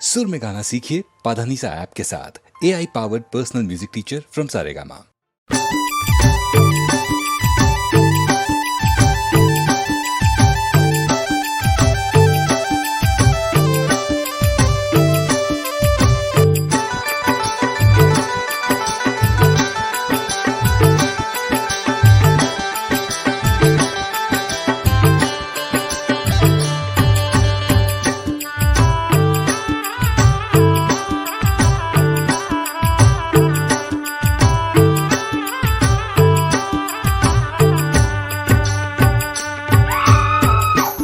सुर में गाना सीखिए पाधानीसा ऐप के साथ। AI powered personal music teacher from Saregama.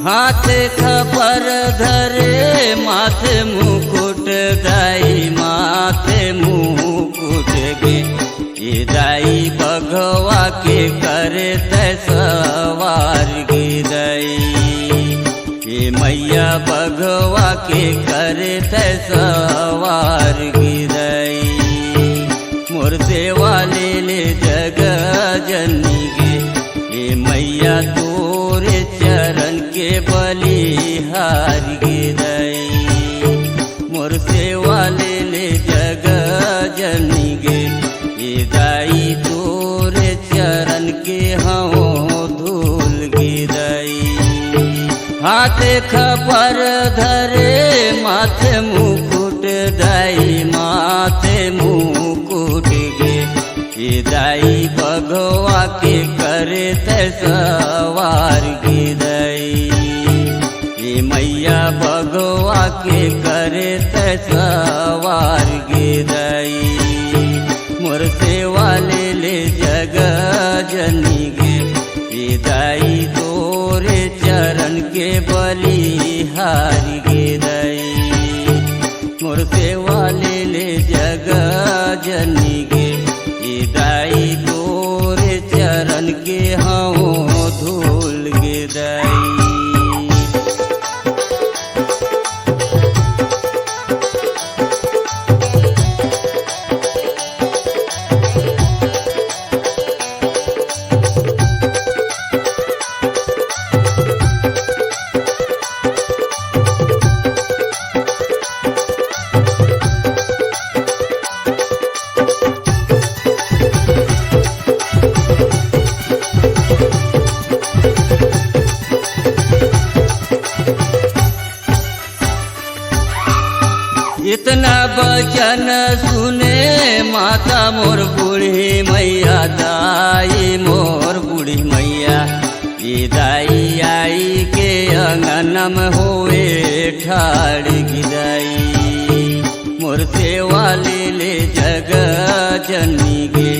हाथ खपर धरे माथे मुकुट दाई माथे मुकुट गे ये दाई बघवा के करे सवार गे दाई ये मैया बघवा के करे सवार गे दाई मोर देवा ले जग जननी गे ये मैया तोरे चरण के बलिहार गे दाई मोर सेवा ले जग जननी गे ये दाई तोरे चरण के हाँ धूल गे दाई हाथ खपर धरे माथे मुकुट दाई माथे मुकुट गे ये दाई बघवा के करे सवार गे दाई ये मैया बघवा के करे सवार गे दाई मोर सेवा ले जग जननी गे ये दाई तोरे चरण के बलिहार गे दाई मोर सेवा ले जग जननी गे ये दाई तोरे चरण के हाँ धूल गे दाई। इतना बचन सुने माता मोर बूढ़ी मैया दाई मोर बूढ़ी मैया ये दाई आई के अंगनम होए ठाड़ गिदाई मोर सेवा ले जग जननी गे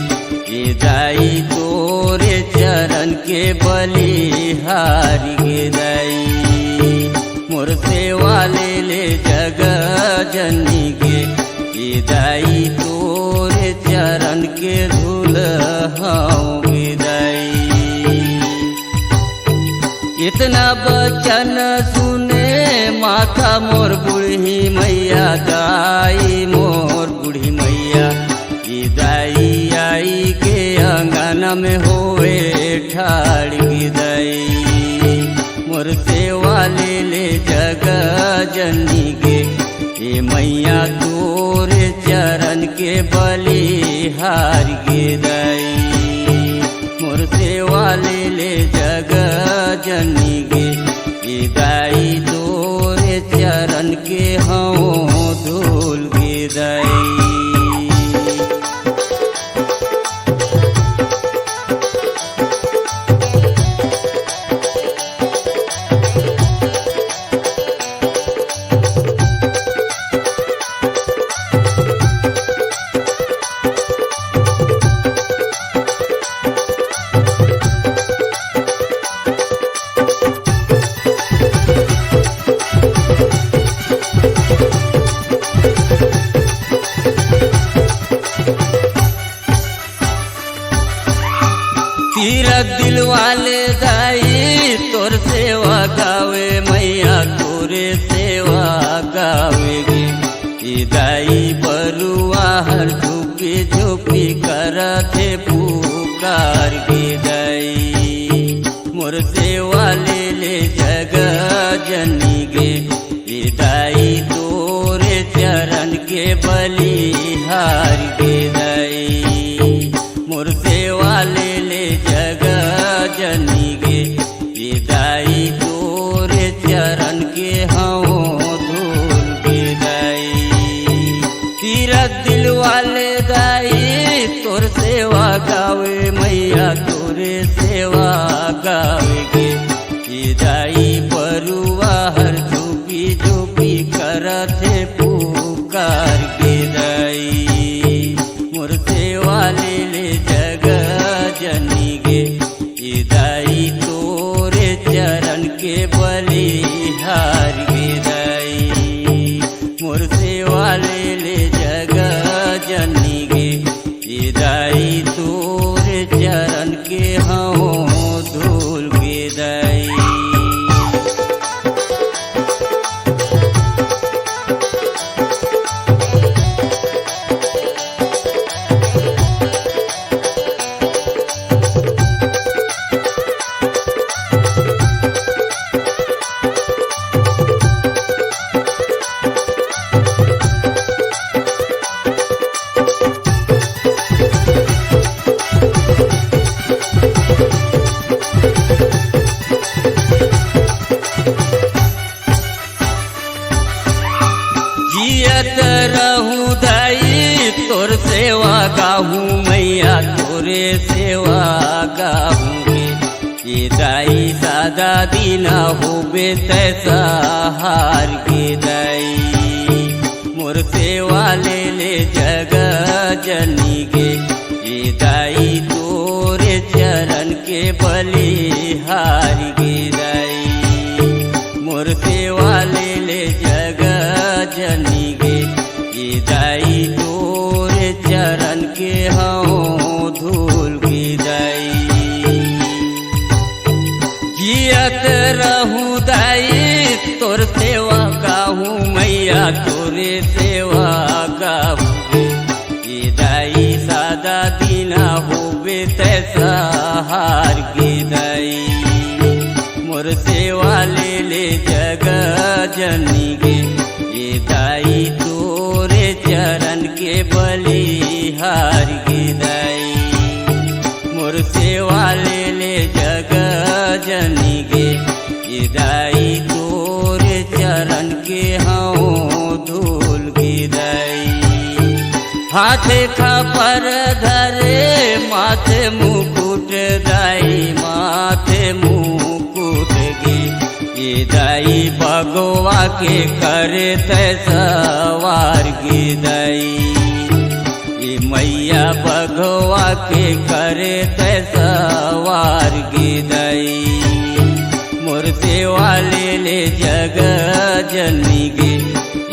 ये दाई तोरे चरण के बलिहार गे दाई मोर सेवा ले जग जननी गे ये दाई तोरे चरण के धूल हाँ गे दाई इतना बचन सुने माता मोर बूढ़ी मैया दाई मोर बूढ़ी मैया ये दाई आई के अंगन में होए ठाड़ गे दाई मोर सेवा ले जग जननी गे ये मैया तोरे चरण के बलिहार गे दाई मोर सेवा ले जग जननी गे ये दाई तोरे चरण के हाँ धूल गे दाई। तीरथ दिल वाले दाई तोर सेवा गावे मैया तोरे सेवा गावेगी ये दाई बरुआ हर झुकी झुकी करथे पुकार गे दाई मोर सेवा ले जग जननी गे ये दाई तोरे सेवा गावे मैया तोरे सेवा गावेगे। ये दाई बरुआ हर झोपी झोपी करथे पुकार के दाई मोर सेवा ले ले जग जनी गे। ये दाई तोरे चरण के बलिहार गे दाई मोर सेवा ले ले जग जनी गे। ये दाई तोरे चरण के हाँ धूल गे दाई। जियत रहूं दाई तोर सेवा गाहूं मैया तोरे सेवा गाहूंगे। ये दाई सादा दीना होबे तैसा हार के दाई मोर सेवा ले ले जग जनी गे। ये दाई तोरे चरण के बलिहार गे दाई मोर सेवा ले ले जग जनी गे। ये दाई तोरे चरण के हाँ धूल गे दाई। जियत रहूं दाई तोर सेवा गाहूं मैया तोरे सेवा गाहूं। ये दाई सादा दीना होबे तैसा हार गे दाई मोर सेवा ले ले जग जनी गे। ये दाई तोरे चरण के बलिहार गे दाई मोर सेवा ले ले जग जनी गे। ये दाई तोरे चरण के हाँ धूल गे दाई। हाथे खपर धरे माथे मुकुट दाई माथे मुकुट गे। ये दाई भगवा के करे तैसवार गे दाई ये मैया भगवा के करे तैसवार गे दाई मोर सेवा ले ले जग जनी गे।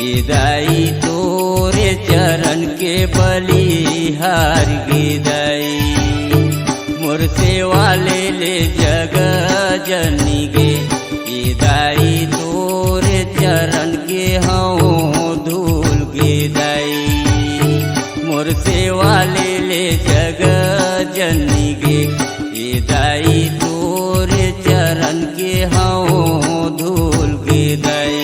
ये दाई तोरे चरण के बलिहार गे दाई मोर सेवा ले ले जग जनी गे। ये दाई तोरे चरण के हाँ धूल गे दाई मोर सेवा ले ले जग जनी गे। ये दाई तोरे चरण के हाँ धूल गे दाई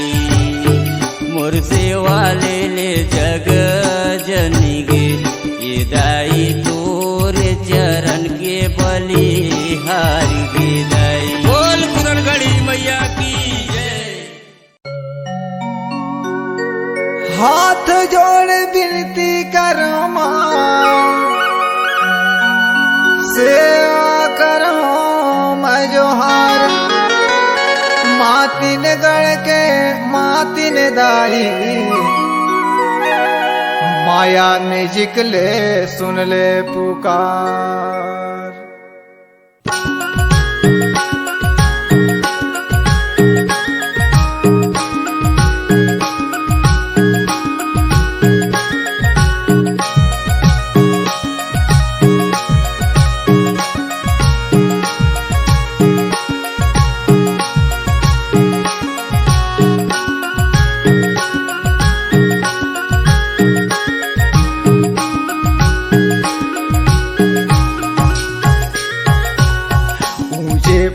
मोर सेवा ले ले जग जनी गे। ये दाई तोरे चरण के बलिहार गे दाई। बोल कुरणगढ़ी मैया की जय। हाथ जोड़ विनती करो मां सेवा करो मैं जोहार। मातिन गढ़ के मातिन दाई माया ने जिकले सुन ले पुकार।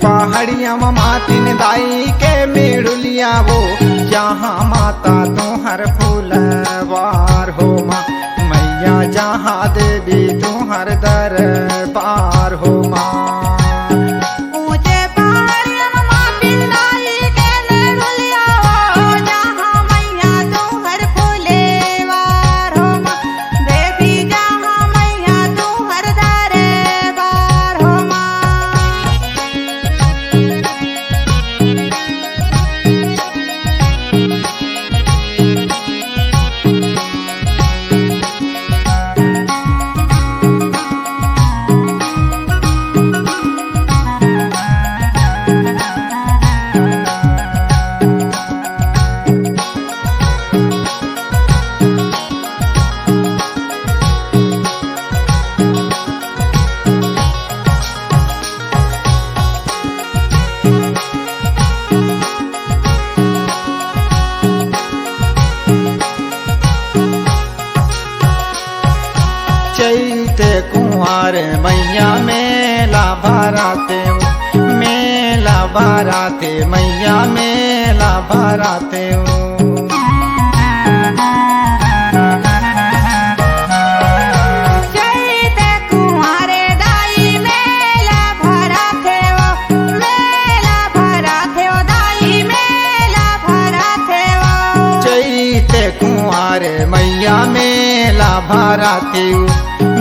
पहाड़िया मातिन दाई के मेड़ुलिया वो जहाँ माता तुम्हार फूलवार हो माँ मैया जहाँ देवी तुम्हार दरबार हो माँ। देवी जहाँ मैया तुम्हार कुंवारे मैया मेला भराते हो, मेला भराते मैया मेला भराते हो। कुंवारे मैया मेला भराते हो,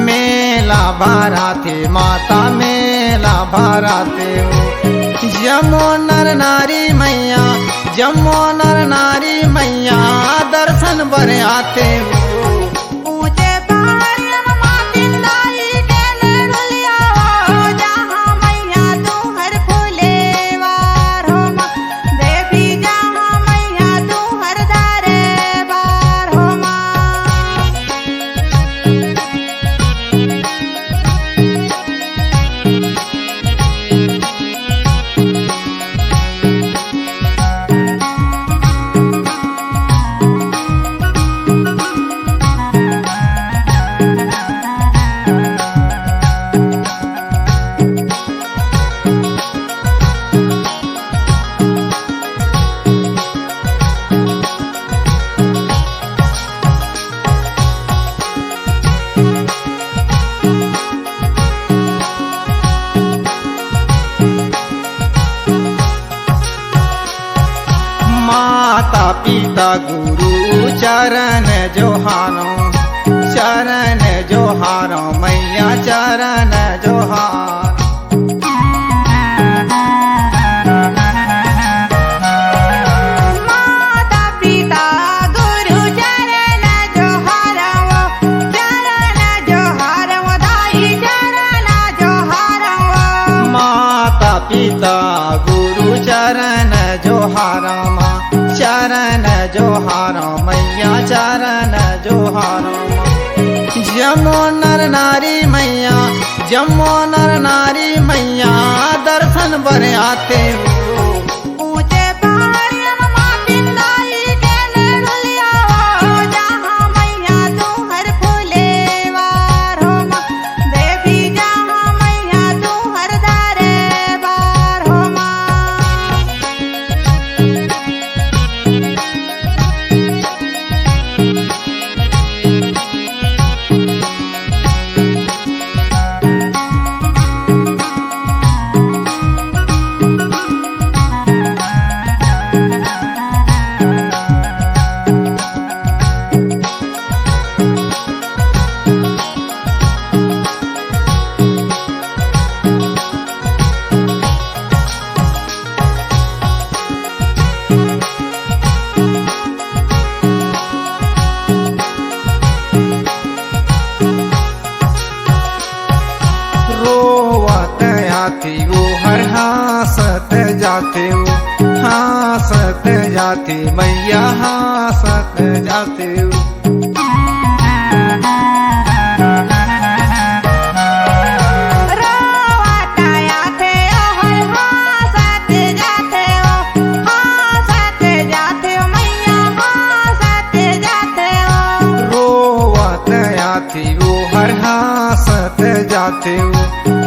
मेला भराते माता मेला भराते हो। जमो नर नारी मैया, जमो नर नारी मैया दर्शन बर आते हो। माता पिता गुरु चरण जोहारो, चरण जोहारो मैया चरण जोहार। माता पिता गुरु चरण जोहारो, चरण जोहारो दाई चरण जोहारो। माता पिता गुरु चरण जोहारो, चरण जोहारो मैया चरण जोहारो। जमो नर नारी मैया, जमो नर नारी मैया दर्शन बर आते हो। ऊंचे पहाड़ी माँ बिंदाई के नरुलिया हो, जहाँ मैया तू हर फूलेवार हो माँ। देवी जहाँ मैया तू हर दरबार हो माँ। रोवत आती वो हर हासत जाते हो, हासत जाती मैया हासत जाते हो। रोवत आते हो हर हासत जाते हो, हासत जाते हो मैया हासत जाते हो। रोवत आती वो हर हासत जाते हो,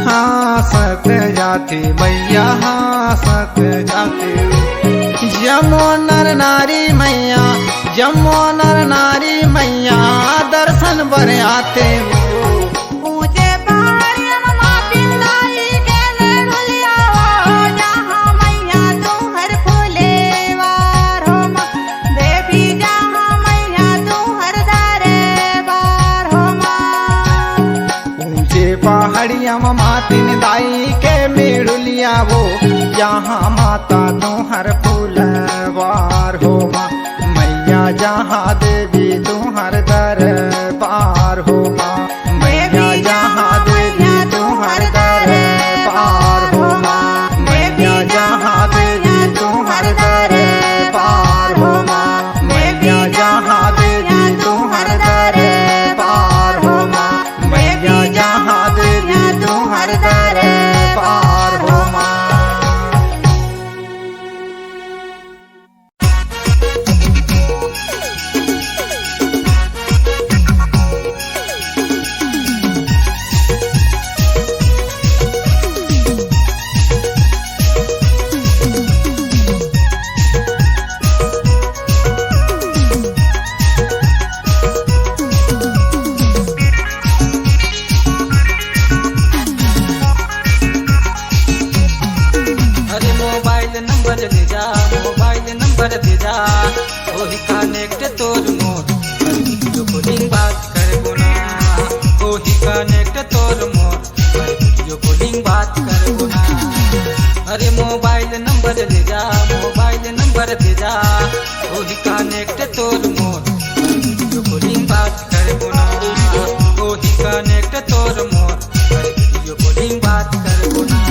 हासत जाती मैया हासत जाते हो। जमो नर नारी मैया, जमो नर नारी मैया दर्शन बर आते हो। ऊंचे पहाड़ी माँ बिंदाई के नरुलिया हो, जहाँ मैया तू हर फूलेवार हो माँ। देवी जहाँ मैया तू हर दरबार हो माँ। ऊंचे पहाड़िया मातिन दाई के मेड़ुलिया वो, जहाँ माता तुम्हार फूलवार हो माँ। मैया जहाँ देवी तुम्हार दरबार हो माँ। मैया जहाँ देवी तुम्हार दरबार हो माँ। मैया जहाँ देवी तुम्हार दरबार हो माँ। मैया जहाँ देवी तुम्हार दरबार हो माँ। मैया जहाँ देवी तुम्हार दरबार हो माँ। वीडियो कॉलिंग बात करबो ना ओही कनेक्ट तोर मोर वीडियो कॉलिंग बात करबो ना अरे मोबाइल नंबर दे जा मोबाइल नंबर दे जा ओही कनेक्ट तोर मोर वीडियो कॉलिंग बात करबो ना ओही कनेक्ट तोर मोर वीडियो कॉलिंग बात करबो ना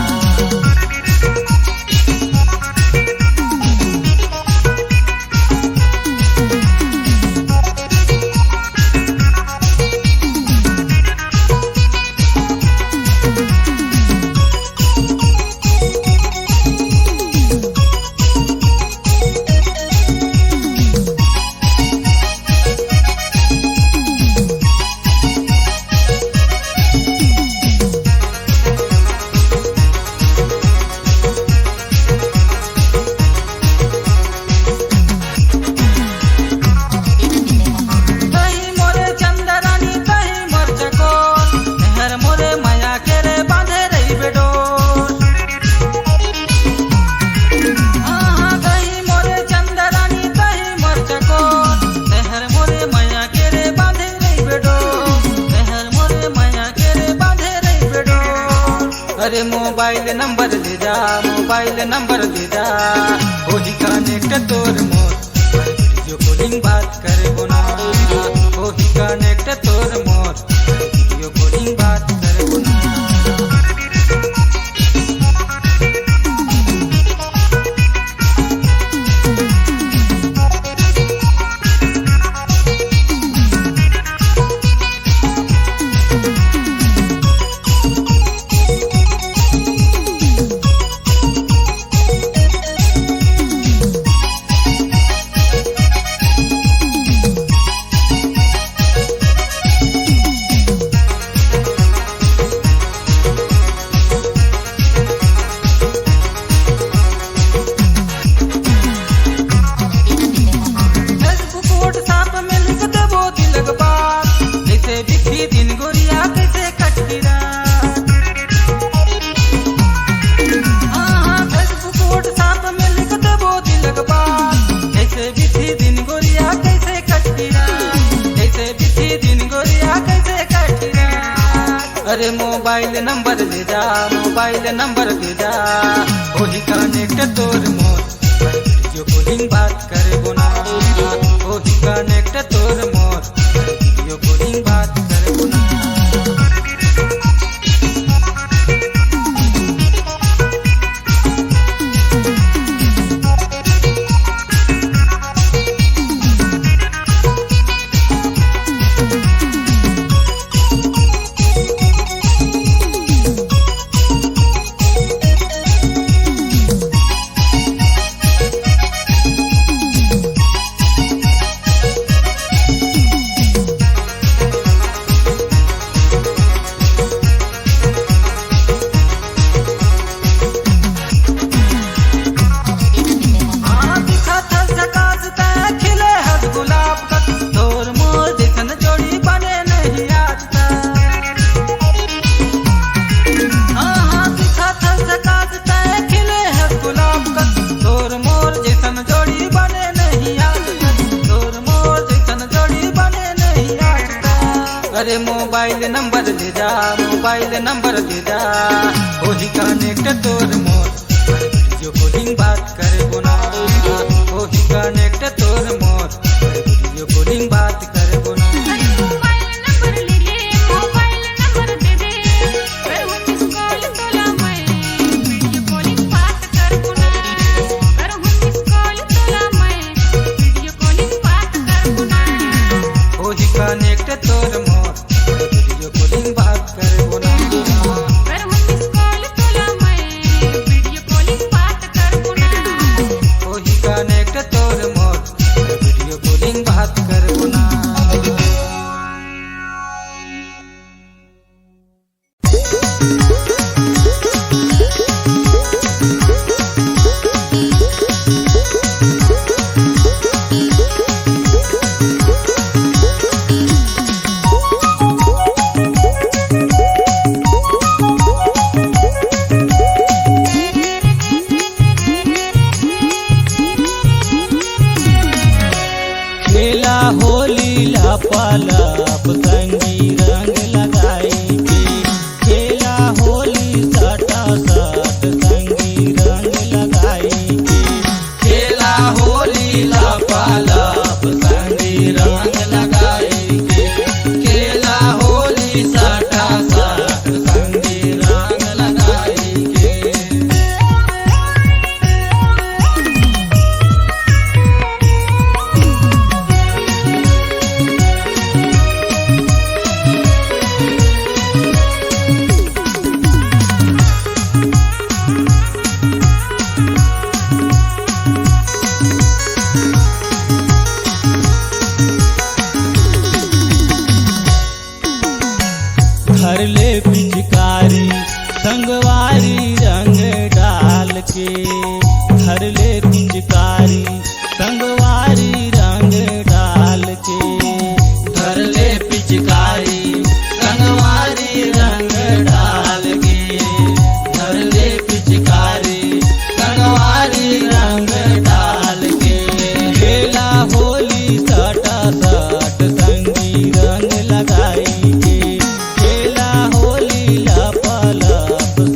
अरे मोबाइल नंबर दे जा मोबाइल नंबर दे जा ओही कनेक्ट तोर मोर वीडियो कॉलिंग बात करबो ना ओही कनेक्ट तोर मोर वीडियो कॉलिंग बात करबो ना अरे मोबाइल नंबर दे जा मोबाइल नंबर दे जा ओही कनेक्ट तोर मोर वीडियो कॉलिंग बात करबो ना ओही कनेक्ट तोर मोर वीडियो कॉलिंग बात करबो ना अरे मोबाइल नंबर दे जा मोबाइल नंबर दे जा ओही कनेक्ट तोर मोर वीडियो कॉलिंग बात करबो ना ओही कनेक्ट तोर मोर वीडियो कॉलिंग बात करबो ना मोबाइल नंबर ले ले मोबाइल नंबर दे दे करूँ मिस कॉल तोला मैं वीडियो कॉलिंग बात करबो ना करूँ मिस कॉल तोला मैं वीडियो कॉलिंग बात करबो ना ओही कनेक्ट तोर मोर वीडियो कॉलिंग बात करबो ना करूँ मिस कॉल तोला मैं वीडियो कॉलिंग बात करबो ना ओही कनेक्ट तोर मोर वीडियो कॉलिंग बात करबो ना लप संगी रंग लगाई के खेला होली सटा सट संगी रंग लगाई के खेला होली लपालप संगी रंग लगाई के खेला होली सटा सट संगी रंग लगाई के घर ले पिचकारी संगवारी रंग डाल के घर ले पिचकारी संगवारी रंग डाल के घर ले पिचकारी रंगवारी रंग डाल के घर ले पिचकारी रंगवारी रंग डाल के खेला होली सटा सट संगी रंग लगाई के खेला होली लप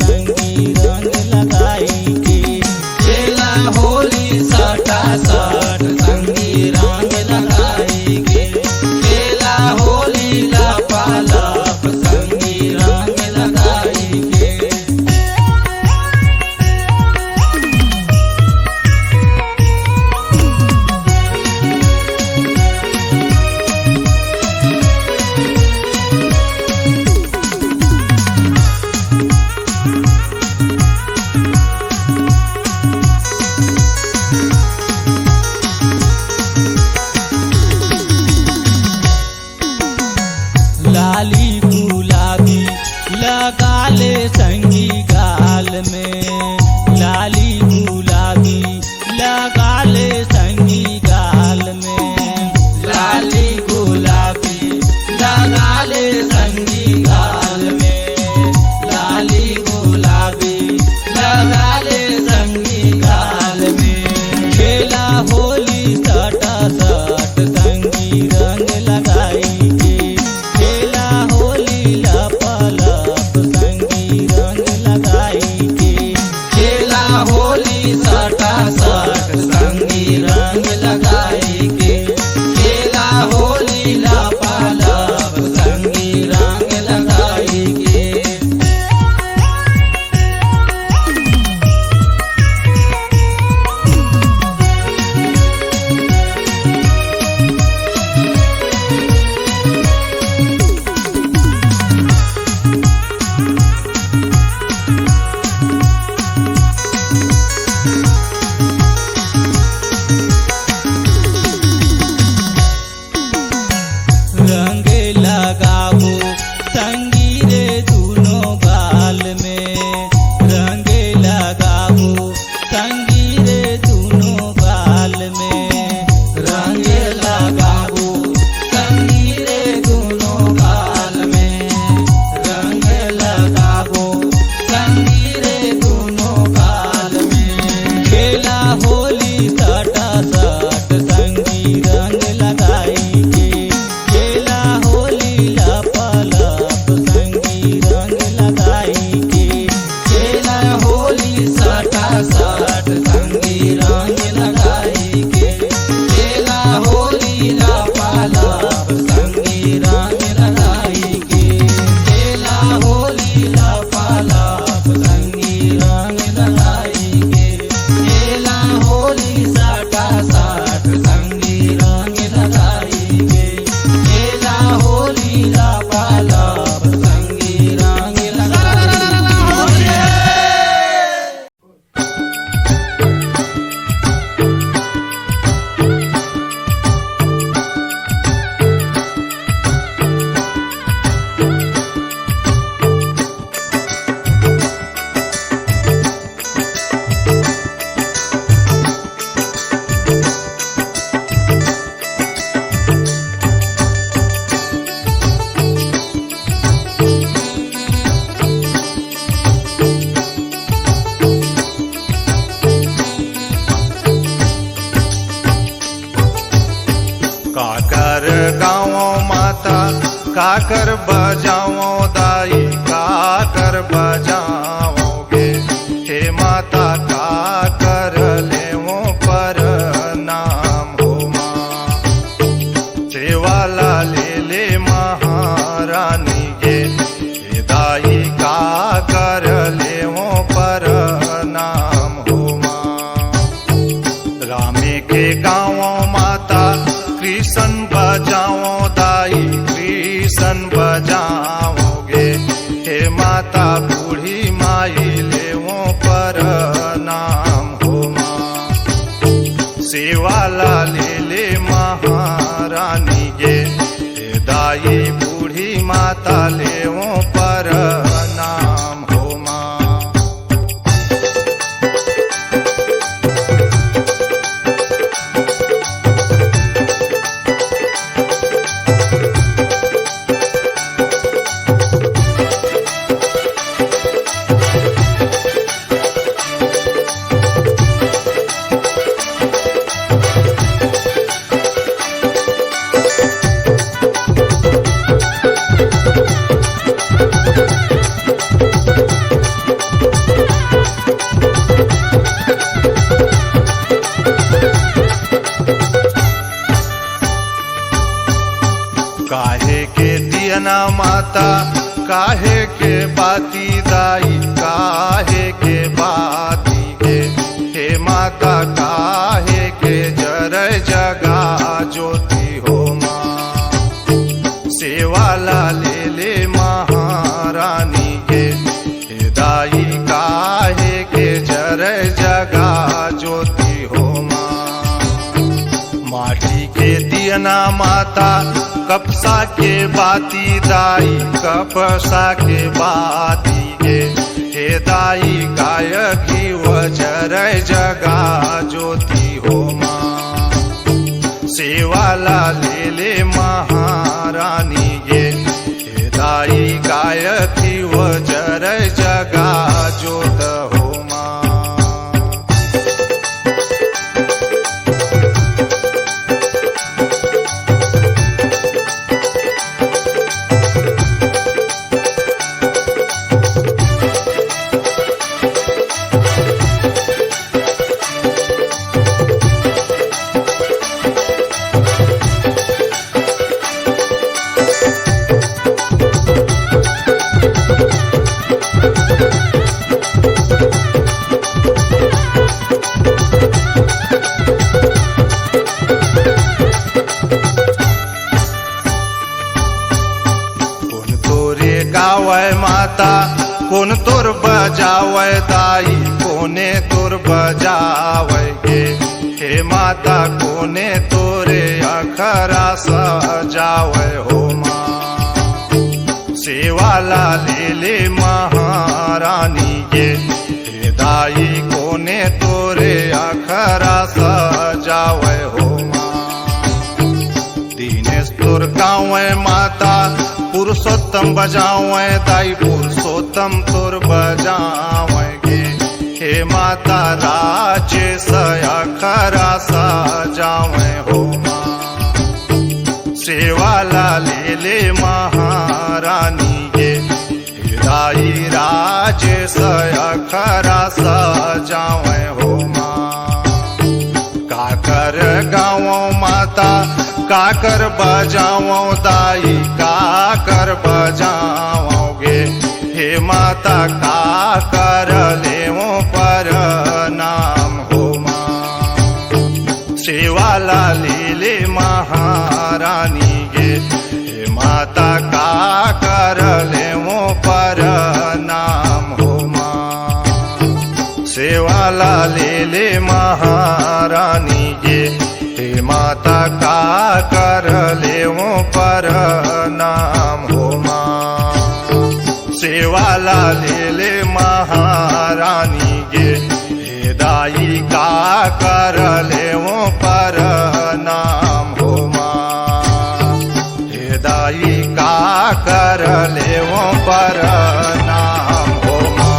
संगी रंग लगाई के खेला होली सटा सट संगी रंग लगाई के खेला होली लपालप संगी रंग लगाई के लाली गुलाबी लगा ले संगी गाल में लाली गुलाबी लगा ले संगी गाल में लाली गुलाबी लगा ले संगी गाल में लाली गुलाबी लगा ले संगी गाल में खेला होली सटा सट संगी रंग लगाई के खेला होली लप संगी रंग लगाई के खेला होली सटा सट संगी रंग लगाई के खेला होली लपालप संगी रंग लगाई के रंग लगाबो संगी रे दोनों गाल में रंग लगाबो संगी रे दोनों गाल में रंग लगाबो संगी रे दोनों गाल में रंग लगाबो संगी रे दोनों गाल में खेला होली सटा सट संगी रंग लगाई के खेला होली लप काकर बजाओ दाई काकर बजाओगे, हे माता काकर लेवो पर नाम हो माँ। सेवाला ले महारानी गे, हे दाई काकर लेवो पर नाम हो माँ। रामे के गाँव माता कृष्ण बजाओ दाई कृष्ण बजाओगे, हे माता बूढ़ी माई लेवो पर नाम हो माँ। सेवाला ले महारानी गे, हे दाई बूढ़ी माता लेवो पर नाम हो माँ। काहे के दियना माता काहे के बाती दाई काहे के बाती गे, हे माता काहे के जरय जगा ज्योति हो माँ। सेवाला ले महारानी गे, हे दाई काहे के जरय जगा ज्योति हो माँ। माटी के दियना माता कपसा के बाती दाई कपसा के बाती गे, हे दाई गाय घी वजरय जगा ज्योति हो माँ। सेवाला ले महारानी गे, हे दाई गाय घी वजरय जगा ज्योत हो माँ। गावै माता कौन तोर बजावै दाई कोने तोर बजावै गे, हे माता कोने तोरे अखरा सजावै हो माँ। सेवाला ले महारानी गे, हे दाई कोने तोरे अखरा सजावै हो माँ। दीनेश तोर गाँव माता पुरुषोत्तम बजावे दाई पुरुषोत्तम तोर बजावे गे, हे माता राजेश अखरा सजावे हो माँ। सेवाला ले महारानी गे, हे दाई राजेश अखरा सजावे हो माँ। काकर गाँव माता काकर बजाओ दाई काकर बजाओगे, हे माता काकर लेवो पर नाम हो माँ। सेवाला ले महारानी गे, हे माता काकर लेवो पर नाम हो माँ। सेवाला ले महारानी गे, हे माता काकर लेवो पर नाम हो माँ। सेवाला ले महारानी गे, हे दाई काकर लेवो पर नाम हो माँ। हे दाई काकर लेवो पर नाम हो माँ।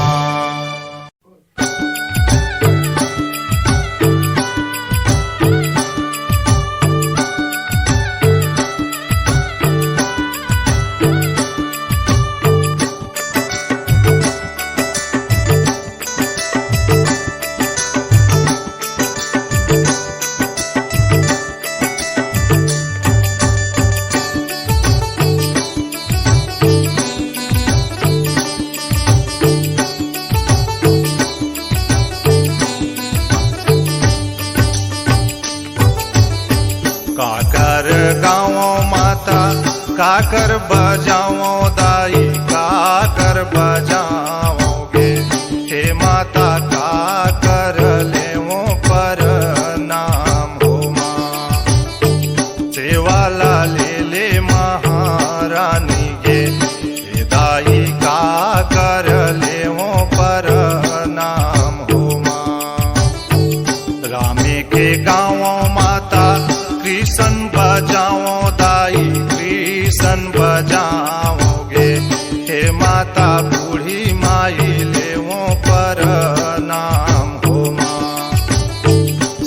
काकर बजाओ दाई काकर बजाओगे, हे माता काकर लेवो पर नाम हो माँ। सेवाला ले महारानी गे, हे दाई काकर लेवो पर नाम हो माँ। रामे के गाँव माता कृष्ण बजाओ दाई कृष्ण बजाओगे, हे माता बूढ़ी माई लेवो पर नाम हो माँ।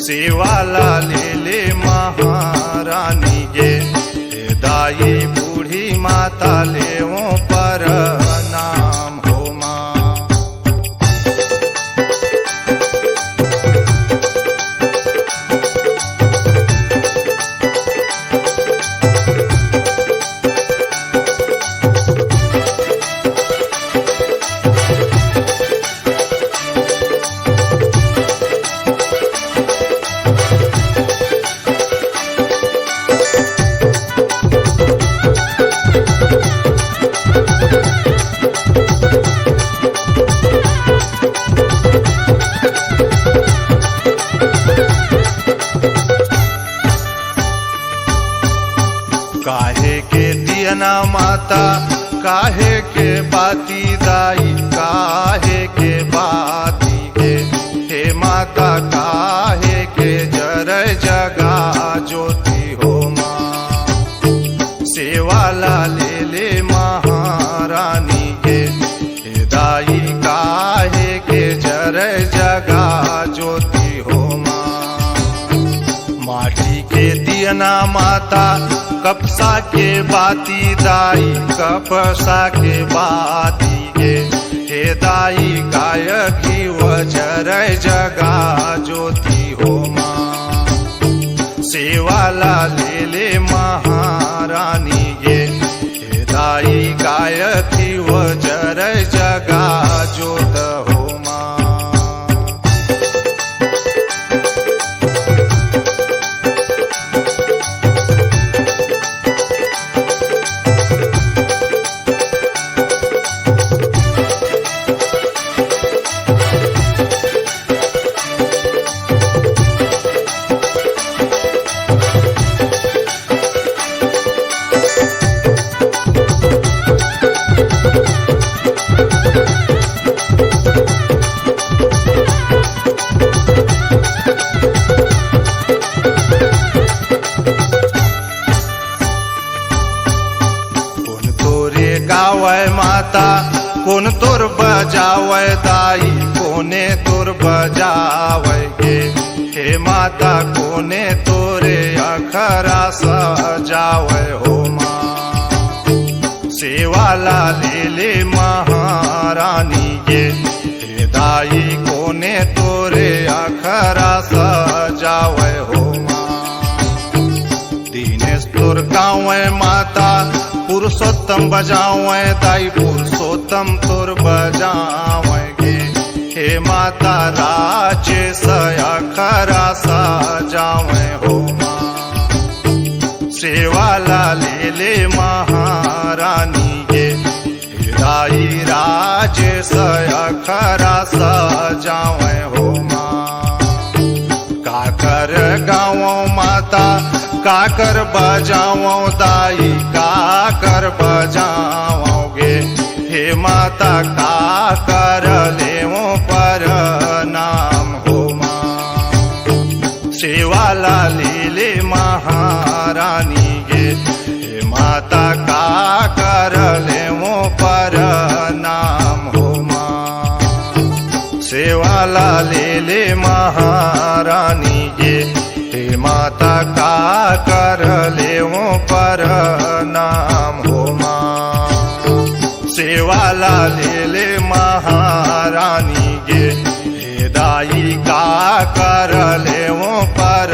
सेवाला ले महारानी गे, हे दाई बूढ़ी माता लेवो पर नाम हो माँ। काहे के दियना माता काहे के बाती दाई काहे के बाती गे, हे माता काहे के जरय जगा ज्योति हो माँ। सेवाला ले महारानी गे, हे दाई काहे के जरय जगा ज्योति हो माँ। माटी के दियना माता कपसा के बाती दाई कपसा के बाती गे, हे दाई गाय घी वजरय जगा ज्योति हो माँ। सेवाला ले महारानी गे, हे दाई गाय घी वजरय जगा ज्योत हो माँ। गावै माता कोन तोर बजावै दाई कोने तोर बजावै गे, हे माता कोने तोरे अखरा सजावै हो माँ। सेवाला ले महारानी गे, हे दाई कोने तोरे अखरा सजावै हो माँ। दीनेश तोर गावै माता पुरुषोत्तम बजावे दाई पुरुषोत्तम तोर बजावे गे, हे माता राजे अखरा सजावे हो माँ। सेवाला ले महारानी गे, हे दाई राजे अखरा सजावे हो माँ। काकर गाँव माता काकर बजाओ दाई काकर बजाओगे, हे माता काकर लेवो पर नाम हो माँ। सेवाला ले महारानी गे, हे माता काकर लेवो पर नाम हो माँ। सेवाला ले महारानी गे, हे माता काकर लेवो पर नाम हो माँ। सेवाला ले महारानी गे, हे दाई काकर लेवो पर